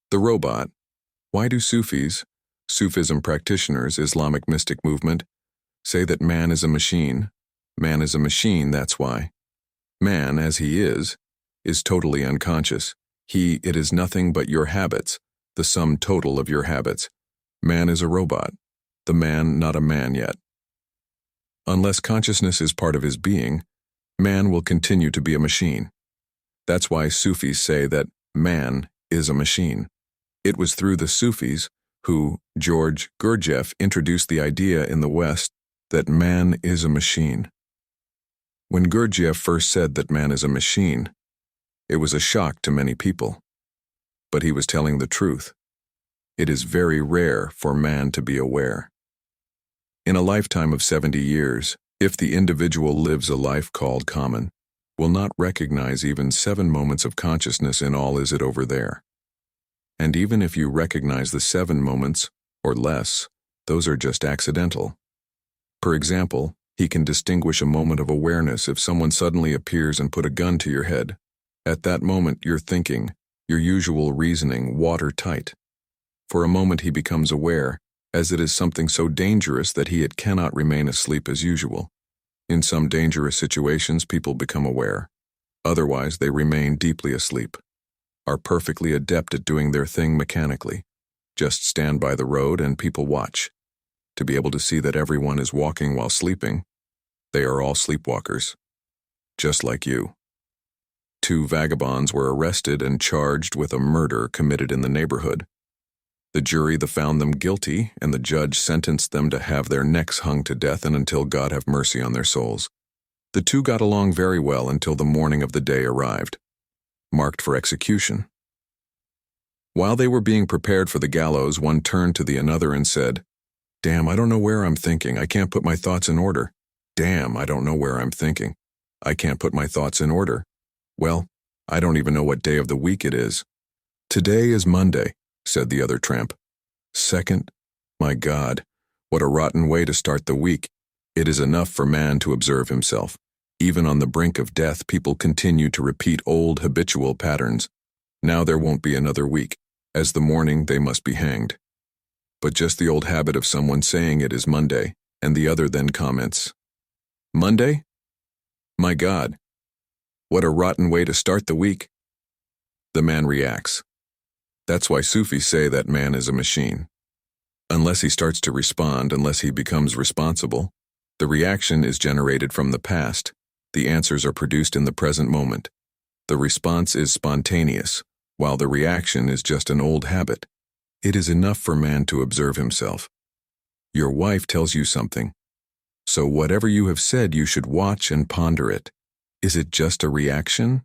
The robot. Why do Sufis, Sufism practitioners, Islamic mystic movement, say that man is a machine? Man is a machine, that's why. Man, as he is totally unconscious. It is nothing but your habits, the sum total of your habits. Man is a robot, the man not a man yet. Unless consciousness is part of his being, man will continue to be a machine. That's why Sufis say that man is a machine. It was through the Sufis who, George Gurdjieff, introduced the idea in the West that man is a machine. When Gurdjieff first said that man is a machine, it was a shock to many people. But he was telling the truth. It is very rare for man to be aware. In a lifetime of 70 years, if the individual lives a life called common, will not recognize even 7 moments of consciousness in all is it over there. And even if you recognize the 7 moments, or less, those are just accidental. For example, he can distinguish a moment of awareness if someone suddenly appears and put a gun to your head. At that moment, your thinking, your usual reasoning, watertight. For a moment he becomes aware, as it is something so dangerous that he cannot remain asleep as usual. In some dangerous situations, people become aware. Otherwise, they remain deeply asleep, are perfectly adept at doing their thing mechanically. Just stand by the road and people watch. To be able to see that everyone is walking while sleeping, they are all sleepwalkers. Just like you. 2 vagabonds were arrested and charged with a murder committed in the neighborhood. The jury found them guilty, and the judge sentenced them to have their necks hung to death and until God have mercy on their souls. The 2 got along very well until the morning of the day arrived, marked for execution. While they were being prepared for the gallows, one turned to the another and said, "Damn, I don't know where I'm thinking. I can't put my thoughts in order. Damn, I don't know where I'm thinking. I can't put my thoughts in order. Well, I don't even know what day of the week it is." "Today is Monday," said the other tramp. "Second, my God, what a rotten way to start the week. It is enough for man to observe himself. Even on the brink of death, people continue to repeat old habitual patterns. Now there won't be another week. As the morning, they must be hanged." But just the old habit of someone saying it is Monday, and the other then comments, "Monday? My God, what a rotten way to start the week." The man reacts. That's why Sufis say that man is a machine. Unless he starts to respond, unless he becomes responsible, the reaction is generated from the past. The answers are produced in the present moment. The response is spontaneous, while the reaction is just an old habit. It is enough for man to observe himself. Your wife tells you something. So whatever you have said, you should watch and ponder it. Is it just a reaction?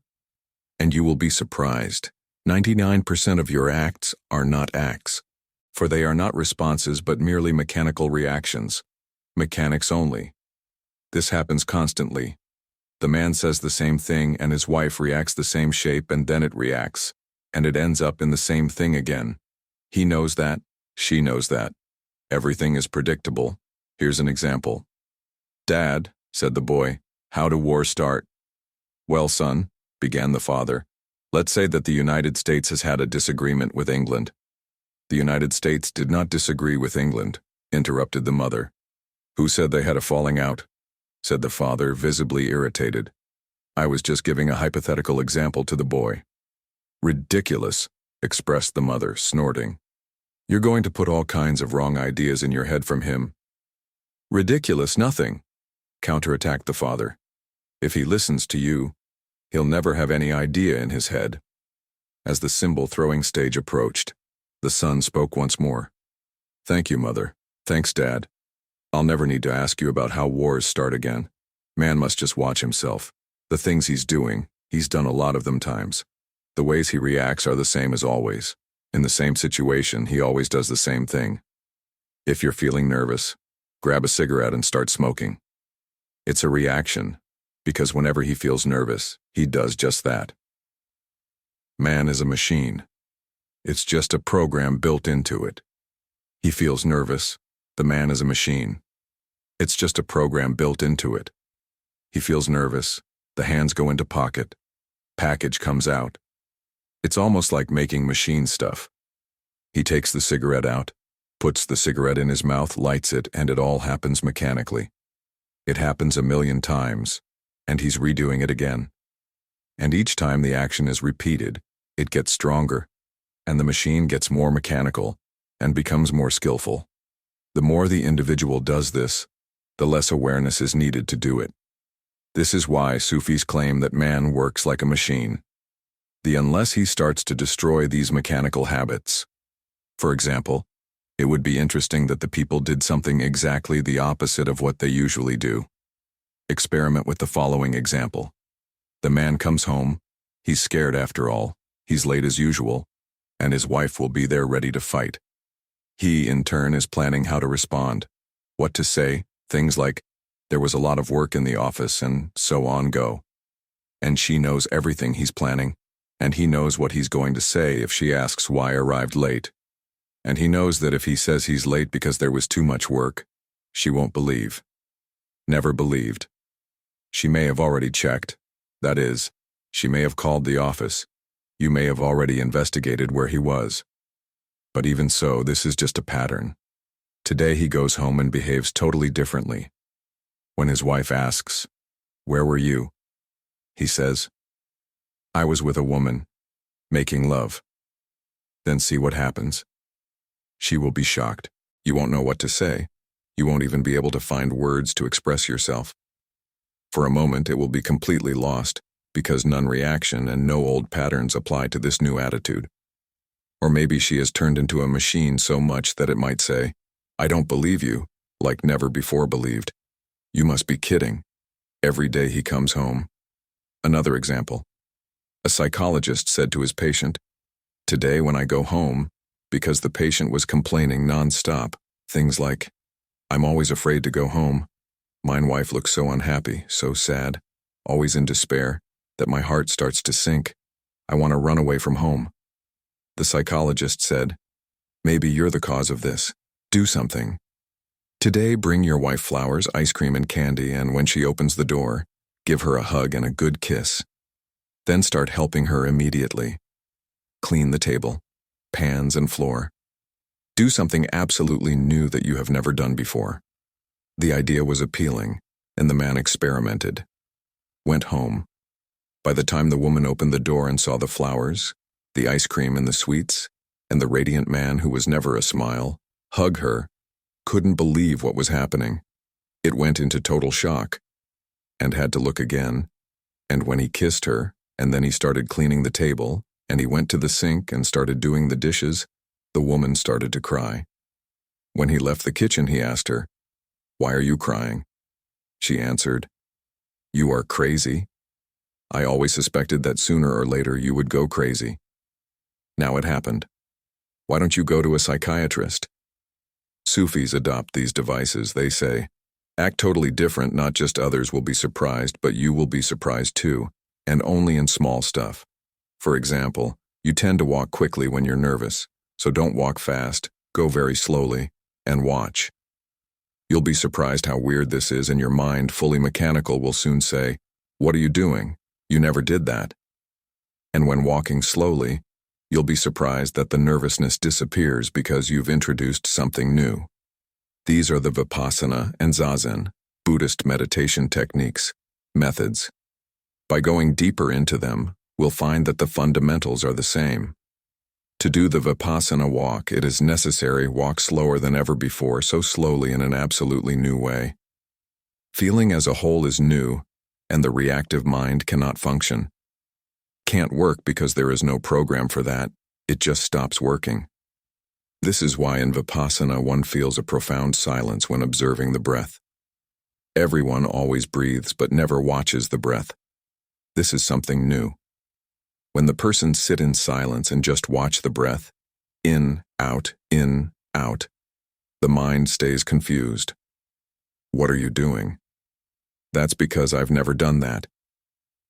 And you will be surprised. 99% of your acts are not acts, for they are not responses but merely mechanical reactions. Mechanics only. This happens constantly. The man says the same thing and his wife reacts the same shape and then it reacts, and it ends up in the same thing again. He knows that, she knows that. Everything is predictable. Here's an example. "Dad," said the boy, "how do wars start?" "Well, son," began the father, "let's say that the United States has had a disagreement with England." "The United States did not disagree with England," interrupted the mother. "Who said they had a falling out?" said the father, visibly irritated. "I was just giving a hypothetical example to the boy." "Ridiculous," expressed the mother, snorting. "You're going to put all kinds of wrong ideas in your head from him." "Ridiculous nothing," counterattacked the father. "If he listens to you, he'll never have any idea in his head." As the symbol throwing stage approached, the son spoke once more. "Thank you, mother. Thanks, Dad. I'll never need to ask you about how wars start again. Man must just watch himself. The things he's doing, he's done a lot of them times. The ways he reacts are the same as always. In the same situation, he always does the same thing. If you're feeling nervous, grab a cigarette and start smoking. It's a reaction, because whenever he feels nervous, he does just that. Man is a machine. It's just a program built into it. He feels nervous. The man is a machine. It's just a program built into it. He feels nervous. The hands go into pocket. Package comes out. It's almost like making machine stuff. He takes the cigarette out, puts the cigarette in his mouth, lights it, and it all happens mechanically. It happens 1,000,000 times, and he's redoing it again. And each time the action is repeated, it gets stronger, and the machine gets more mechanical and becomes more skillful. The more the individual does this, the less awareness is needed to do it. This is why Sufis claim that man works like a machine. Unless he starts to destroy these mechanical habits. For example, it would be interesting that the people did something exactly the opposite of what they usually do. Experiment with the following example. The man comes home, he's scared after all, he's late as usual, and his wife will be there ready to fight. He, in turn, is planning how to respond, what to say, things like, there was a lot of work in the office, and so on go. And she knows everything he's planning, and he knows what he's going to say if she asks why arrived late. And he knows that if he says he's late because there was too much work, she won't believe. Never believed. She may have already checked. That is, she may have called the office. You may have already investigated where he was. But even so, this is just a pattern. Today he goes home and behaves totally differently. When his wife asks, "Where were you?" he says, "I was with a woman, making love." Then see what happens. She will be shocked. You won't know what to say. You won't even be able to find words to express yourself. For a moment, it will be completely lost, because none reaction and no old patterns apply to this new attitude. Or maybe she has turned into a machine so much that it might say, "I don't believe you," like never before believed. You must be kidding. Every day he comes home. Another example. A psychologist said to his patient, "Today when I go home," because the patient was complaining non-stop, things like, "I'm always afraid to go home. Mine wife looks so unhappy, so sad, always in despair, that my heart starts to sink. I want to run away from home." The psychologist said, "Maybe you're the cause of this. Do something. Today bring your wife flowers, ice cream, and candy, and when she opens the door, give her a hug and a good kiss. Then start helping her immediately. Clean the table, pans and floor. Do something absolutely new that you have never done before." The idea was appealing, and the man experimented. Went home. By the time the woman opened the door and saw the flowers, the ice cream and the sweets, and the radiant man who was never a smile, hug her, couldn't believe what was happening. It went into total shock, and had to look again, and when he kissed her, and then he started cleaning the table, and he went to the sink and started doing the dishes, the woman started to cry. When he left the kitchen, he asked her, "Why are you crying?" She answered, "You are crazy. I always suspected that sooner or later you would go crazy. Now it happened. Why don't you go to a psychiatrist?" Sufis adopt these devices. They say, act totally different, not just others will be surprised, but you will be surprised too, and only in small stuff. For example, you tend to walk quickly when you're nervous, so don't walk fast, go very slowly, and watch. You'll be surprised how weird this is, and your mind, fully mechanical, will soon say, "What are you doing? You never did that." And when walking slowly, you'll be surprised that the nervousness disappears because you've introduced something new. These are the Vipassana and Zazen, Buddhist meditation techniques, methods. By going deeper into them, we'll find that the fundamentals are the same. To do the Vipassana walk, it is necessary walk slower than ever before, so slowly in an absolutely new way. Feeling as a whole is new, and the reactive mind cannot function. Can't work because there is no program for that, it just stops working. This is why in Vipassana one feels a profound silence when observing the breath. Everyone always breathes but never watches the breath. This is something new. When the person sit in silence and just watch the breath, in, out, the mind stays confused. What are you doing? That's because I've never done that.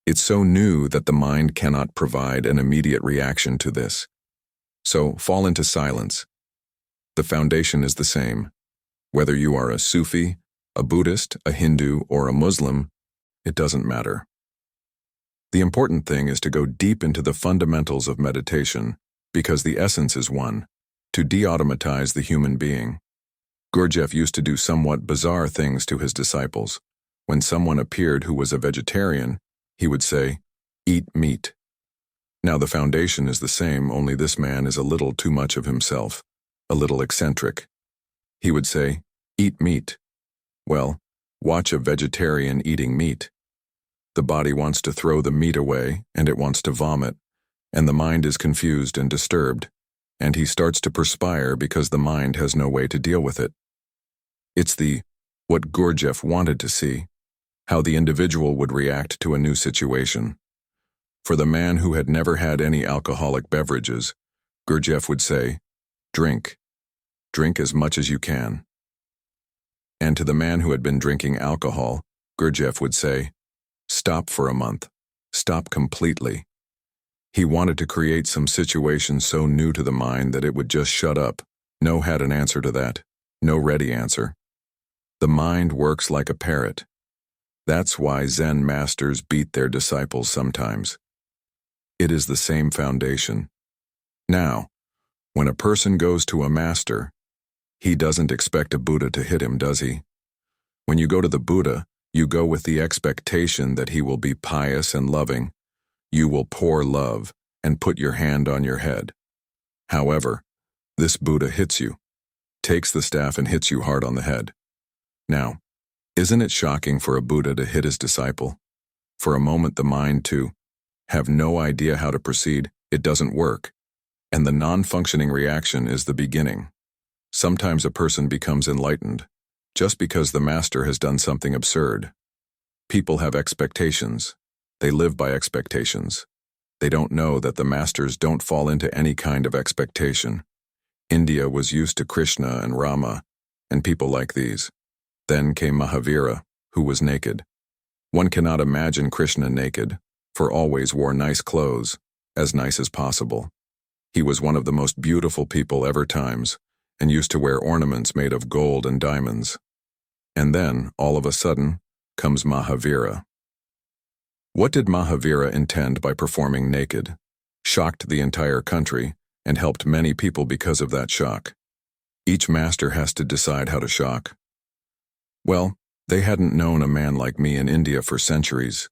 It's so new that the mind cannot provide an immediate reaction to this. So fall into silence. The foundation is the same. Whether you are a Sufi, a Buddhist, a Hindu, or a Muslim, it doesn't matter. The important thing is to go deep into the fundamentals of meditation, because the essence is one. to de-automatize the human being. Gurdjieff used to do somewhat bizarre things to his disciples. When someone appeared who was a vegetarian, he would say, "Eat meat." Now the foundation is the same, only this man is a little too much of himself, a little eccentric. He would say, "Eat meat." Well, watch a vegetarian eating meat. The body wants to throw the meat away, and it wants to vomit, and the mind is confused and disturbed, and he starts to perspire because the mind has no way to deal with it. It's what Gurdjieff wanted to see, how the individual would react to a new situation. For the man who had never had any alcoholic beverages, Gurdjieff would say, "Drink. Drink as much as you can." And to the man who had been drinking alcohol, Gurdjieff would say, "Stop for a month. Stop completely." He wanted to create some situation so new to the mind that it would just shut up. No had an answer to that. No ready answer. The mind works like a parrot. That's why Zen masters beat their disciples sometimes. It is the same foundation. Now, when a person goes to a master, he doesn't expect a Buddha to hit him, does he? When you go to the Buddha, you go with the expectation that he will be pious and loving. You will pour love and put your hand on your head. However, this Buddha hits you, takes the staff and hits you hard on the head. Now, isn't it shocking for a Buddha to hit his disciple? For a moment the mind to have no idea how to proceed, it doesn't work, and the non-functioning reaction is the beginning. Sometimes a person becomes enlightened, just because the master has done something absurd. People have expectations. They live by expectations. They don't know that the masters don't fall into any kind of expectation. India was used to Krishna and Rama, and people like these. Then came Mahavira, who was naked. One cannot imagine Krishna naked, for always wore nice clothes, as nice as possible. He was one of the most beautiful people ever times, and used to wear ornaments made of gold and diamonds. And then, all of a sudden, comes Mahavira. What did Mahavira intend by performing naked? Shocked the entire country, and helped many people because of that shock. Each master has to decide how to shock. Well, they hadn't known a man like me in India for centuries.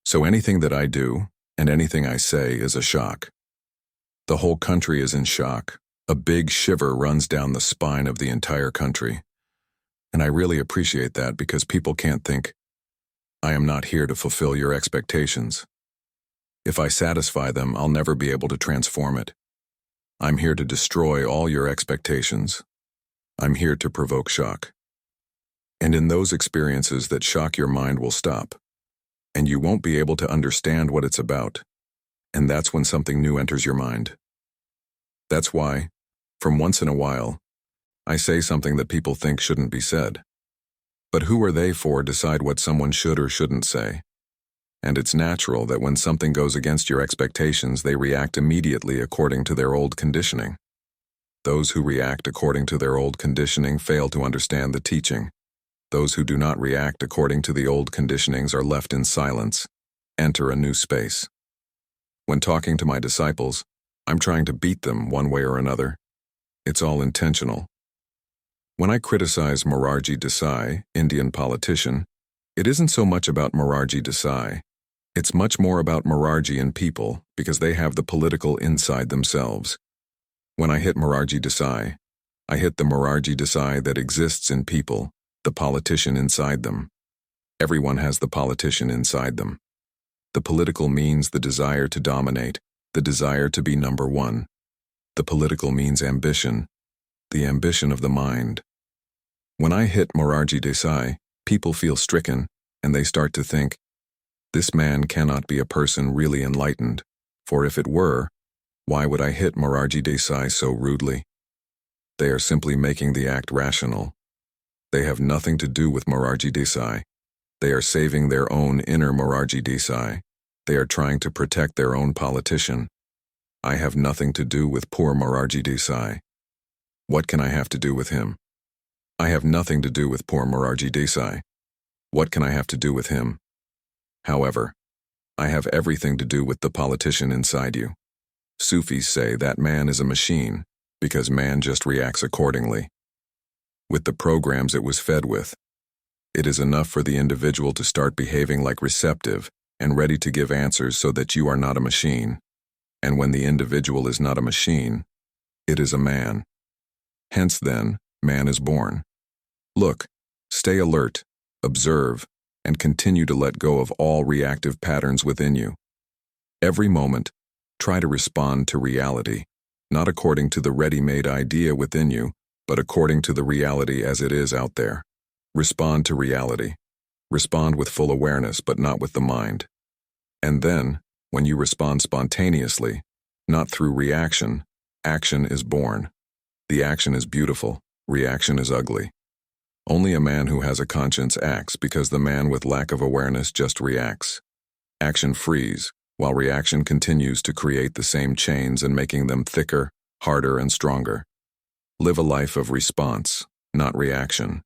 So anything that I do, and anything I say, is a shock. The whole country is in shock. A big shiver runs down the spine of the entire country. And I really appreciate that because people can't think, I am not here to fulfill your expectations. If I satisfy them, I'll never be able to transform it. I'm here to destroy all your expectations. I'm here to provoke shock. And in those experiences that shock your mind will stop, and you won't be able to understand what it's about. And that's when something new enters your mind. That's why, from once in a while, I say something that people think shouldn't be said. But who are they for to decide what someone should or shouldn't say? And it's natural that when something goes against your expectations, they react immediately according to their old conditioning. Those who react according to their old conditioning fail to understand the teaching. Those who do not react according to the old conditionings are left in silence, enter a new space. When talking to my disciples, I'm trying to beat them one way or another. It's all intentional. When I criticize Morarji Desai, Indian politician, it isn't so much about Morarji Desai. It's much more about Morarji and people because they have the political inside themselves. When I hit Morarji Desai, I hit the Morarji Desai that exists in people, the politician inside them. Everyone has the politician inside them. The political means the desire to dominate, the desire to be number one. The political means ambition, the ambition of the mind. When I hit Morarji Desai, people feel stricken, and they start to think, this man cannot be a person really enlightened, for if it were, why would I hit Morarji Desai so rudely? They are simply making the act rational. They have nothing to do with Morarji Desai. They are saving their own inner Morarji Desai. They are trying to protect their own politician. I have nothing to do with poor Morarji Desai. What can I have to do with him? I have nothing to do with poor Morarji Desai. What can I have to do with him? However, I have everything to do with the politician inside you. Sufis say that man is a machine, because man just reacts accordingly, with the programs it was fed with. It is enough for the individual to start behaving like receptive and ready to give answers so that you are not a machine. And when the individual is not a machine, it is a man. Hence then, man is born. Look, stay alert, observe, and continue to let go of all reactive patterns within you. Every moment, try to respond to reality, not according to the ready-made idea within you, but according to the reality as it is out there. Respond to reality. Respond with full awareness, but not with the mind. And then, when you respond spontaneously, not through reaction, action is born. The action is beautiful, reaction is ugly. Only a man who has a conscience acts, because the man with lack of awareness just reacts. Action frees, while reaction continues to create the same chains and making them thicker, harder, and stronger. Live a life of response, not reaction.